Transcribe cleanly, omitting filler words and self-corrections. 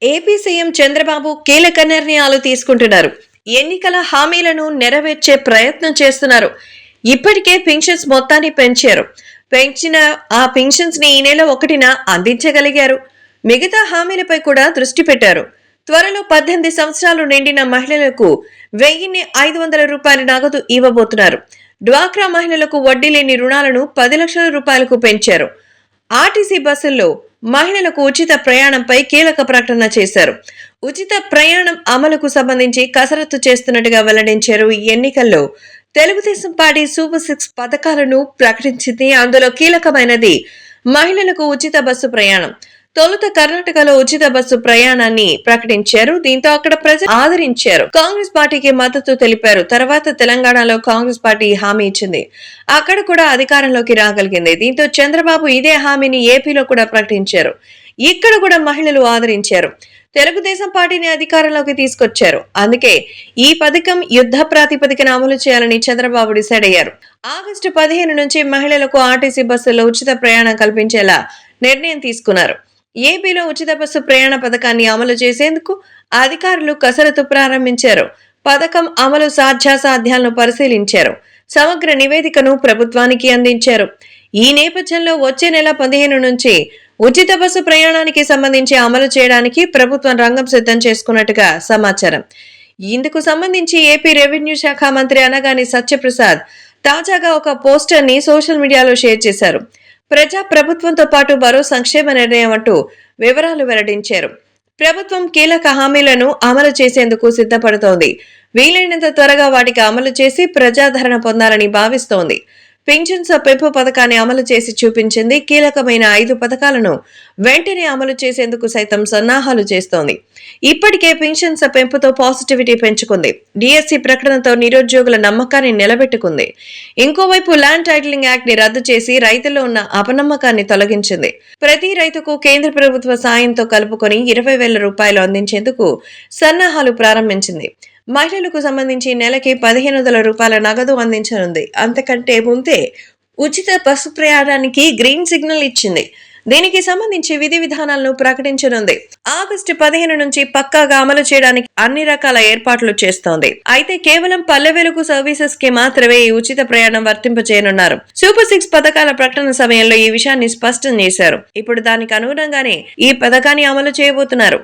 AP CM Chandrababu కీలక నిర్ణయాలు తీసుకుంటున్నారు. ఎన్నికల హామీలను నెరవేర్చే ప్రయత్నం చేస్తున్నారు. ఇప్పటికే పింఛన్స్ మొత్తాన్ని పెంచారు. పెంచిన ఆ పింఛన్స్ ని ఈ నెల 1న అందించగలిగారు. మిగతా హామీలపై కూడా దృష్టి పెట్టారు. త్వరలో 18 సంవత్సరాలు నిండిన మహిళలకు 1500 రూపాయల నగదు ఇవ్వబోతున్నారు. డ్వాక్రా మహిళలకు వడ్డీ లేని రుణాలను 10 లక్షల రూపాయలకు పెంచారు. ఆర్టీసీ బస్సుల్లో మహిళలకు ఉచిత ప్రయాణంపై కీలక ప్రకటన చేశారు. ఉచిత ప్రయాణం అమలుకు సంబంధించి కసరత్తు చేస్తున్నట్టుగా వెల్లడించారు. ఈ ఎన్నికల్లో తెలుగుదేశం పార్టీ సూపర్ 6 పథకాలను ప్రకటించింది. అందులో కీలకమైనది మహిళలకు ఉచిత బస్సు ప్రయాణం. తొలుత కర్ణాటకలో ఉచిత బస్సు ప్రయాణాన్ని ప్రకటించారు. దీంతో అక్కడ ప్రజలు ఆదరించారు. కాంగ్రెస్ పార్టీకి మద్దతు తెలిపారు. తర్వాత తెలంగాణలో కాంగ్రెస్ పార్టీ హామీ ఇచ్చింది. అక్కడ కూడా అధికారంలోకి రాగలిగింది. దీంతో చంద్రబాబు ఇదే హామీని ఏపీలో కూడా ప్రకటించారు. ఇక్కడ కూడా మహిళలు ఆదరించారు. తెలుగుదేశం పార్టీని అధికారంలోకి తీసుకొచ్చారు. అందుకే ఈ పథకం యుద్ధ ప్రాతిపదికన అమలు చేయాలని చంద్రబాబు డిసైడ్ అయ్యారు. ఆగస్టు 15 నుంచి మహిళలకు ఆర్టీసీ బస్సుల్లో ఉచిత ప్రయాణం కల్పించేలా నిర్ణయం తీసుకున్నారు. ఏపీలో ఉచిత బస్సు ప్రయాణ పథకాన్ని అమలు చేసేందుకు అధికారులు కసరత్తు ప్రారంభించారు. పథకం అమలు సాధ్యాసాధ్యాలను పరిశీలించారు. సమగ్ర నివేదికను ప్రభుత్వానికి అందించారు. ఈ నేపథ్యంలో వచ్చే నెల 15 నుంచి ఉచిత బస్సు ప్రయాణానికి సంబంధించి అమలు చేయడానికి ప్రభుత్వం రంగం సిద్ధం చేసుకున్నట్టుగా సమాచారం. ఇందుకు సంబంధించి ఏపీ రెవెన్యూ శాఖ మంత్రి అనగాని సత్యప్రసాద్ తాజాగా ఒక పోస్టర్ ని సోషల్ మీడియాలో షేర్ చేశారు. ప్రజా ప్రభుత్వంతో పాటు మరో సంక్షేమ నిర్ణయం అంటూ వివరాలు వెల్లడించారు. ప్రభుత్వం కీలక హామీలను అమలు చేసేందుకు సిద్ధపడుతోంది. వీలైనంత త్వరగా వాటికి అమలు చేసి ప్రజాదరణ పొందాలని భావిస్తోంది. పింఛన్స్ పెంపు పథకాన్ని అమలు చేసి చూపించింది. కీలకమైన 5 పథకాలను వెంటనే అమలు చేసేందుకు సైతం సన్నాహాలు చేస్తోంది. ఇప్పటికే పింఛన్స్ పెంపుతో పాజిటివిటీ పెంచుకుంది. డిఎస్సి ప్రకటనతో నిరుద్యోగుల నమ్మకాన్ని నిలబెట్టుకుంది. ఇంకోవైపు ల్యాండ్ టైటిలింగ్ యాక్ట్ ని రద్దు చేసి రైతుల్లో ఉన్న అపనమ్మకాన్ని తొలగించింది. ప్రతి రైతుకు కేంద్ర ప్రభుత్వ సాయంతో కలుపుకొని 20,000 రూపాయలు అందించేందుకు సన్నాహాలు ప్రారంభించింది. మహిళలకు సంబంధించి నెలకి 1500 రూపాయల నగదు అందించనుంది. అంతకంటే ముందే ఉచిత బస్సు ప్రయాణానికి గ్రీన్ సిగ్నల్ ఇచ్చింది. దీనికి సంబంధించి విధి విధానాలను ప్రకటించనుంది. ఆగస్టు 15 నుంచి పక్కాగా అమలు చేయడానికి అన్ని రకాల ఏర్పాట్లు చేస్తోంది. అయితే కేవలం పల్లె వెలుగు సర్వీసెస్ కి మాత్రమే ఈ ఉచిత ప్రయాణం వర్తింపజేయనున్నారు. సూపర్ 6 పథకాల ప్రకటన సమయంలో ఈ విషయాన్ని స్పష్టం చేశారు. ఇప్పుడు దానికి అనుగుణంగానే ఈ పథకాన్ని అమలు చేయబోతున్నారు.